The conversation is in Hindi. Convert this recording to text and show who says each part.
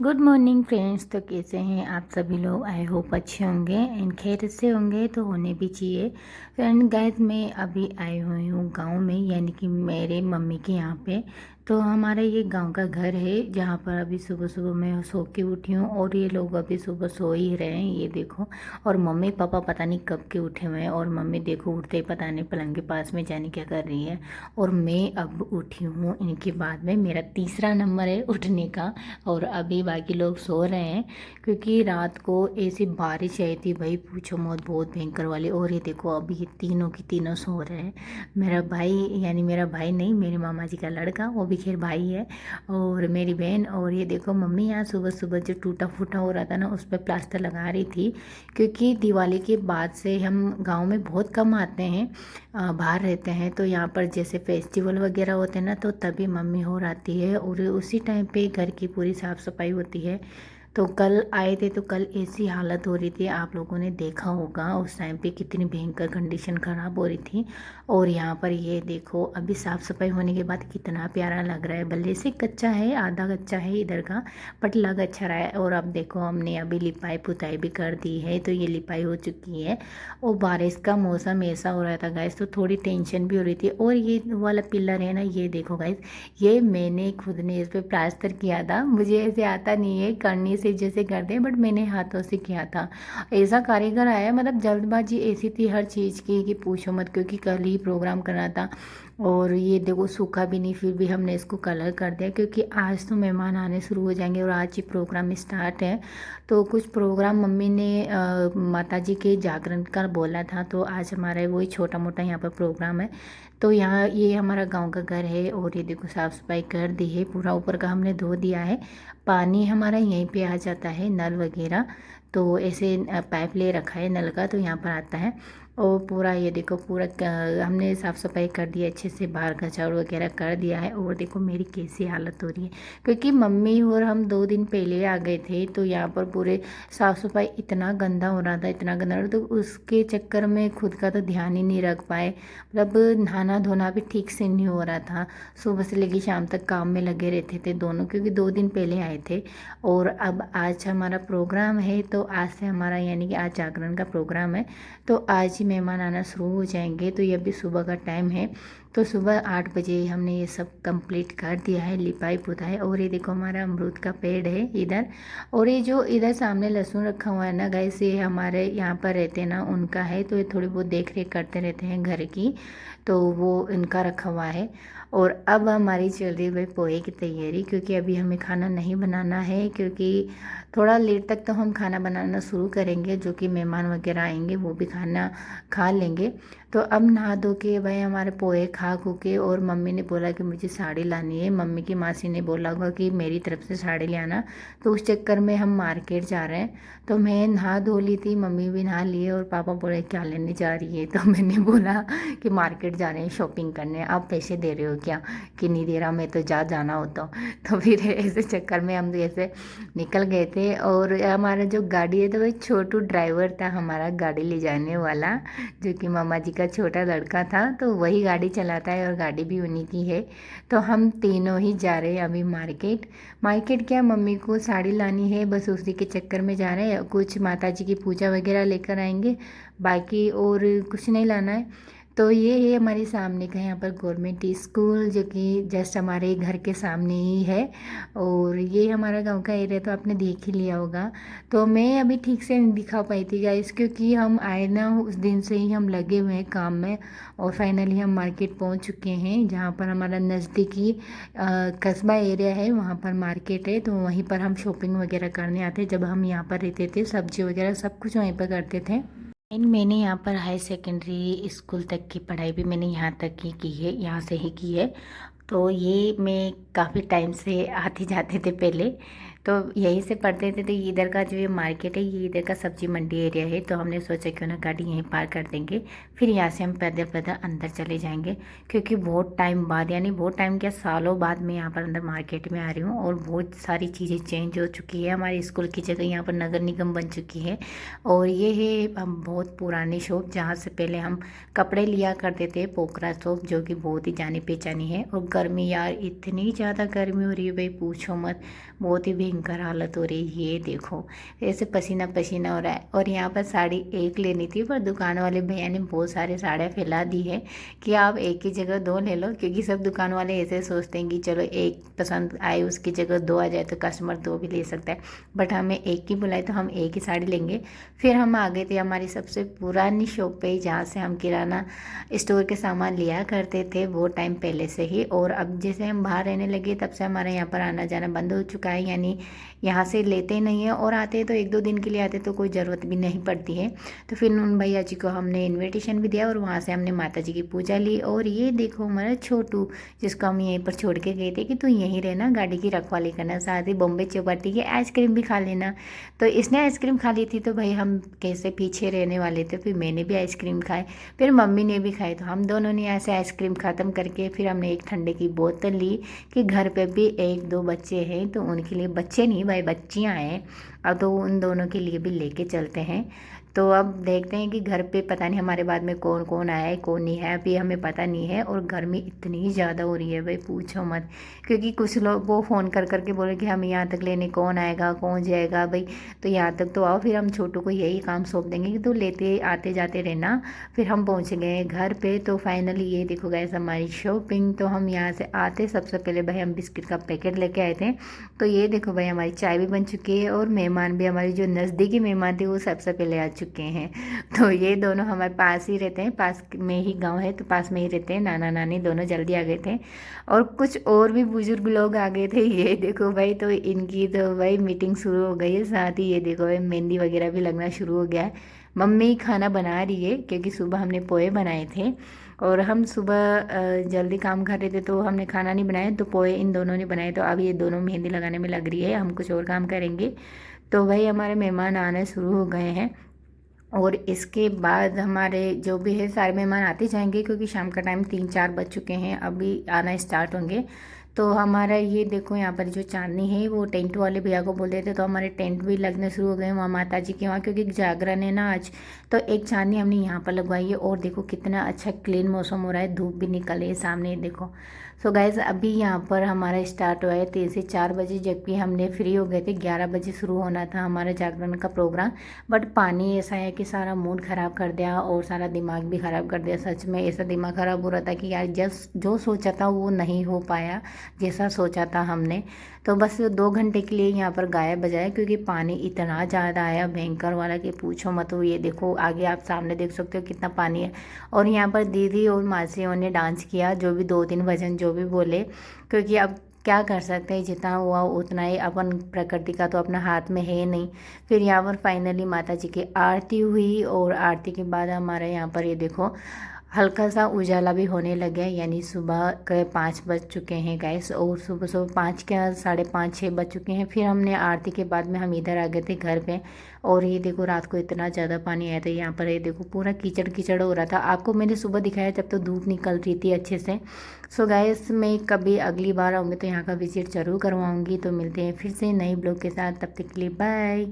Speaker 1: Good morning friends. तो कैसे हैं आप सभी लोग? आई होप अच्छे होंगे एंड खैरियत से होंगे, तो होने भी चाहिए। फ्रेंड गाइस, मैं अभी आई हुई हूँ गांव में, यानी कि मेरे मम्मी के यहाँ पे। तो हमारा ये गांव का घर है जहाँ पर अभी सुबह सुबह मैं सो के उठी हूँ और ये लोग अभी सुबह सो ही रहे हैं, ये देखो। और मम्मी पापा पता नहीं कब के उठे हुए हैं, और मम्मी देखो उठते ही पता नहीं पलंग के पास में जाने क्या कर रही है। और मैं अब उठी हूँ इनके बाद में, मेरा तीसरा नंबर है उठने का। और अभी बाकी लोग सो रहे हैं क्योंकि रात को ऐसी बारिश आई थी भाई, पूछो मत, बहुत भयंकर वाली। और ये देखो अभी ये तीनों की तीनों सो रहे हैं। मेरा भाई, यानी मेरा भाई नहीं, मेरे मामा जी का लड़का, वो भी खैर भाई है, और मेरी बहन। और ये देखो मम्मी यहाँ सुबह सुबह जो टूटा फूटा हो रहा था ना, उस पर प्लास्टर लगा रही थी। क्योंकि दिवाली के बाद से हम गाँव में बहुत कम आते हैं, बाहर रहते हैं। तो यहाँ पर जैसे फेस्टिवल वगैरह होते हैं ना, तो तभी मम्मी हो आती है और उसी टाइम पे घर की पूरी साफ़ सफाई होती है। तो कल आए थे तो कल ऐसी हालत हो रही थी, आप लोगों ने देखा होगा उस टाइम पे कितनी भयंकर कंडीशन ख़राब हो रही थी। और यहाँ पर ये देखो अभी साफ़ सफाई होने के बाद कितना प्यारा लग रहा है। भले से कच्चा है, आधा कच्चा है इधर का, बट लग अच्छा रहा है। और अब देखो हमने अभी लिपाई पुताई भी कर दी है, तो ये लिपाई हो चुकी है। और बारिश का मौसम ऐसा हो रहा था गाइस, तो थोड़ी टेंशन भी हो रही थी। और ये वाला पिलर है ना, ये देखो गाइस, ये मैंने खुद ने इस पे प्लास्टर किया था। मुझे ऐसे आता नहीं है करने से जैसे करते हैं, बट मैंने हाथों से किया था। ऐसा कारीगर आया, मतलब जल्दबाजी ऐसी थी हर चीज़ की कि पूछो मत, क्योंकि कल ही प्रोग्राम करना था। और ये देखो सूखा भी नहीं, फिर भी हमने इसको कलर कर दिया, क्योंकि आज तो मेहमान आने शुरू हो जाएंगे और आज ही प्रोग्राम स्टार्ट है। तो कुछ प्रोग्राम मम्मी ने माता जी के जागरण का बोला था, तो आज हमारा वही छोटा मोटा यहाँ पर प्रोग्राम है। तो यहाँ ये हमारा गांव का घर है, और ये देखो साफ़ सफाई कर दी है, पूरा ऊपर का हमने धो दिया है। पानी हमारा यहीं पे आ जाता है, नल वगैरह। तो ऐसे पाइप ले रखा है नल का, तो यहाँ पर आता है। और पूरा ये देखो पूरा हमने साफ़ सफाई कर दी है अच्छे से, बाहर का झाड़ू वगैरह कर दिया है। और देखो मेरी कैसी हालत हो रही है, क्योंकि मम्मी और हम 2 दिन पहले आ गए थे, तो यहाँ पर पूरे साफ़ सफाई इतना गंदा हो रहा था, इतना गंदा हो रहा था, तो उसके चक्कर में खुद का तो ध्यान ही नहीं रख पाए। मतलब नहाना धोना भी ठीक से नहीं हो रहा था। सुबह से लेकर शाम तक काम में लगे रहते थे दोनों, क्योंकि 2 दिन पहले आए थे। और अब आज हमारा प्रोग्राम है, तो आज से हमारा यानी कि आज जागरण का प्रोग्राम है, तो आज ही मेहमान आना शुरू हो जाएंगे। तो ये अभी सुबह का टाइम है, तो सुबह 8 बजे हमने ये सब कंप्लीट कर दिया है, लिपाई पुताई। और ये देखो हमारा अमरूद का पेड़ है इधर। और ये जो इधर सामने लहसुन रखा हुआ है ना गैस, ये हमारे यहाँ पर रहते हैं ना, उनका है। तो ये थोड़ी बहुत देख रेख करते रहते हैं घर की, तो वो इनका रखा हुआ है। और अब हमारी चल रही है भाई पोहे की तैयारी, क्योंकि अभी हमें खाना नहीं बनाना है, क्योंकि थोड़ा लेट तक तो हम खाना बनाना शुरू करेंगे, जो कि मेहमान वगैरह आएंगे वो भी खाना खा लेंगे। तो अब नहा धो के भाई हमारे पोहे खा खू के, और मम्मी ने बोला कि मुझे साड़ी लानी है, मम्मी की मासी ने बोला होगा कि मेरी तरफ से साड़ी ले आना, तो उस चक्कर में हम मार्केट जा रहे हैं। तो मैं नहा धो ली थी, मम्मी भी नहा लिए, और पापा बोले क्या लेने जा रही है, तो मैंने बोला कि मार्केट जा रहे हैं शॉपिंग करने। आप पैसे दे रहे हो क्या? कि नहीं दे रहा, मैं तो जाना होता हूँ। तो फिर ऐसे चक्कर में हम ऐसे निकल गए थे। और हमारा जो गाड़ी है, तो वही छोटू ड्राइवर था हमारा गाड़ी ले जाने वाला, जो कि मामा जी का छोटा लड़का था, तो वही गाड़ी चलाता है और गाड़ी भी उन्हीं की है। तो हम तीनों ही जा रहे हैं अभी मार्केट। मार्केट क्या, मम्मी को साड़ी लानी है, बस उसी के चक्कर में जा रहे हैं। कुछ माता जी की पूजा वगैरह लेकर आएंगे, बाकी और कुछ नहीं लाना है। तो ये है हमारे सामने का यहाँ पर गवर्नमेंट स्कूल, जो कि जस्ट हमारे घर के सामने ही है। और ये हमारा गांव का एरिया तो आपने देख ही लिया होगा। तो मैं अभी ठीक से नहीं दिखा पाई थी गाइस, क्योंकि हम आए ना उस दिन से ही हम लगे हुए हैं काम में। और फाइनली हम मार्केट पहुंच चुके हैं, जहाँ पर हमारा नज़दीकी कस्बा एरिया है, वहाँ पर मार्केट है। तो वहीं पर हम शॉपिंग वगैरह करने आते, जब हम यहाँ पर रहते थे सब्जी वगैरह सब कुछ वहीं पर करते थे। एंड मैंने यहाँ पर हाई सेकेंडरी स्कूल तक की पढ़ाई भी मैंने यहाँ तक ही की है, यहाँ से ही की है। तो ये मैं काफ़ी टाइम से आते जाते थे पहले, तो यहीं से पढ़ते थे। तो इधर का जो ये मार्केट है, ये इधर का सब्जी मंडी एरिया है, तो हमने सोचा क्यों ना गाड़ी यहीं पार कर देंगे, फिर यहाँ से हम पैदल पैदल अंदर चले जाएंगे। क्योंकि बहुत टाइम बाद, यानी बहुत टाइम क्या, सालों बाद मैं यहाँ पर अंदर मार्केट में आ रही हूँ, और बहुत सारी चीज़ें चेंज हो चुकी है। हमारे स्कूल की जगह यहाँ पर नगर निगम बन चुकी है। और ये है हम बहुत पुरानी शॉप, जहाँ से पहले हम कपड़े लिया करते थे, पोखरा शॉप, जो कि बहुत ही जानी पहचानी है। और गर्मी यार, इतनी ज़्यादा गर्मी हो रही है भाई, पूछो मत, बहुत ही भयंकर हालत हो रही है। ये देखो ऐसे पसीना पसीना हो रहा है। और यहाँ पर साड़ी एक लेनी थी पर दुकान वाले भैया ने बहुत सारे साड़ियाँ फैला दी है कि आप एक की जगह दो ले लो, क्योंकि सब दुकान वाले ऐसे सोचते हैं कि चलो एक पसंद आए उसकी जगह दो आ जाए तो कस्टमर दो भी ले सकता है। बट हमें एक की बुलाई तो हम एक ही साड़ी लेंगे। फिर हम आ गए थे हमारी सबसे पुरानी शॉप पे, जहाँ से हम किराना स्टोर के सामान लिया करते थे वो टाइम पहले से ही। और अब जैसे हम बाहर रहने लगे तब से हमारे यहाँ पर आना जाना बंद हो चुका है, यानी यहाँ से लेते नहीं है, और आते हैं तो एक दो दिन के लिए आते तो कोई ज़रूरत भी नहीं पड़ती है। तो फिर उन भैया जी को हमने इनविटेशन भी दिया और वहाँ से हमने माता जी की पूजा ली। और ये देखो हमारा छोटू, जिसको हम यहीं पर छोड़ के गए थे कि तू यहीं रहना, गाड़ी की रखवाली करना, साथ ही बॉम्बे चौपाटी की आइसक्रीम भी खा लेना। तो इसने आइसक्रीम खा ली थी तो भाई हम कैसे पीछे रहने वाले थे, फिर मैंने भी आइसक्रीम खाई, फिर मम्मी ने भी खाई। तो हम दोनों ने ऐसे आइसक्रीम ख़त्म करके फिर हमने एक ठंडे की बोतल ली कि घर पे भी एक दो बच्चे हैं तो उनके लिए, बच्चे नहीं भाई बच्चियाँ हैं, अब तो उन दोनों के लिए भी लेके चलते हैं। तो अब देखते हैं कि घर पे पता नहीं हमारे बाद में कौन कौन आया है कौन नहीं है, अभी हमें पता नहीं है। और गर्मी इतनी ज़्यादा हो रही है भाई पूछो मत, क्योंकि कुछ लोग वो फ़ोन कर करके बोले कि हम यहाँ तक लेने कौन आएगा कौन जाएगा भाई, तो यहाँ तक तो आओ। फिर हम छोटू को यही काम सौंप देंगे कि तू लेते आते जाते रहना। फिर हम पहुँच गए घर पे। तो फाइनली ये देखो गाइस हमारी शॉपिंग। तो हम यहाँ से आते सबसे पहले भाई हम बिस्किट का पैकेट लेके आए थे। तो ये देखो भाई हमारी चाय भी बन चुकी है और मेहमान भी, हमारी जो नज़दीकी मेहमान थे वो सबसे पहले आ चुके हैं। तो ये दोनों हमारे पास ही रहते हैं, पास में ही गांव है तो पास में ही रहते हैं। नाना नानी दोनों जल्दी आ गए थे और कुछ और भी बुजुर्ग लोग आ गए थे। ये देखो भाई, तो इनकी तो भाई मीटिंग शुरू हो गई है। साथ ही ये देखो भाई मेहंदी वगैरह भी लगना शुरू हो गया है। मम्मी खाना बना रही है क्योंकि सुबह हमने पोहे बनाए थे और हम सुबह जल्दी काम कर रहे थे तो हमने खाना नहीं बनाया, तो पोहे इन दोनों ने बनाए। तो अब ये दोनों मेहंदी लगाने में लग रही है, हम कुछ और काम करेंगे। तो भाई हमारे मेहमान आने शुरू हो गए हैं और इसके बाद हमारे जो भी है सारे मेहमान आते जाएंगे, क्योंकि शाम का टाइम 3-4 बज चुके हैं, अभी आना स्टार्ट होंगे। तो हमारा ये देखो यहाँ पर जो चांदनी है वो टेंट वाले भैया को बोल देते, तो हमारे टेंट भी लगने शुरू हो गए वहाँ माता जी के वहाँ, क्योंकि जागरण है ना आज। तो एक चांदनी हमने यहाँ पर लगवाई है और देखो कितना अच्छा क्लीन मौसम हो रहा है, धूप भी निकल है सामने देखो। सो गाइज अभी यहाँ पर हमारा स्टार्ट हुआ है 3 से 4 बजे, जबकि हमने फ्री हो गए थे 11 बजे शुरू होना था हमारा जागरण का प्रोग्राम। बट पानी ऐसा है कि सारा मूड ख़राब कर दिया और सारा दिमाग भी ख़राब कर दिया। सच में ऐसा दिमाग ख़राब हो रहा था कि यार जस्ट जो सोचा था वो नहीं हो पाया जैसा सोचा था हमने। तो बस 2 घंटे के लिए यहाँ पर गाया बजाया, क्योंकि पानी इतना ज़्यादा आया भयंकर वाला कि पूछो मत। ये देखो आगे आप सामने देख सकते हो कितना पानी है। और यहाँ पर दीदी और मासियों ने डांस किया, जो भी 2-3 भजन जो भी बोले, क्योंकि अब क्या कर सकते हैं, जितना हुआ उतना ही, अपन प्रकृति का तो अपना हाथ में है नहीं। फिर यहाँ पर फाइनली माता जी की आरती हुई और आरती के बाद हमारे यहाँ पर ये देखो हल्का सा उजाला भी होने लग गया, यानी सुबह के 5 बज चुके हैं गैस, और सुबह सुबह 5 क्या 5:30-6 बज चुके हैं। फिर हमने आरती के बाद में हम इधर आ गए थे घर पे। और ये देखो रात को इतना ज़्यादा पानी आया था यहाँ पर, ये देखो पूरा कीचड़ कीचड़ हो रहा था। आपको मैंने सुबह दिखाया जब तो धूप निकल रही थी अच्छे से। सो गैस मैं कभी अगली बार आऊँगी तो यहाँ का विजिट ज़रूर करवाऊँगी। तो मिलते हैं फिर से नई ब्लॉग के साथ, तब तक के लिए बाय।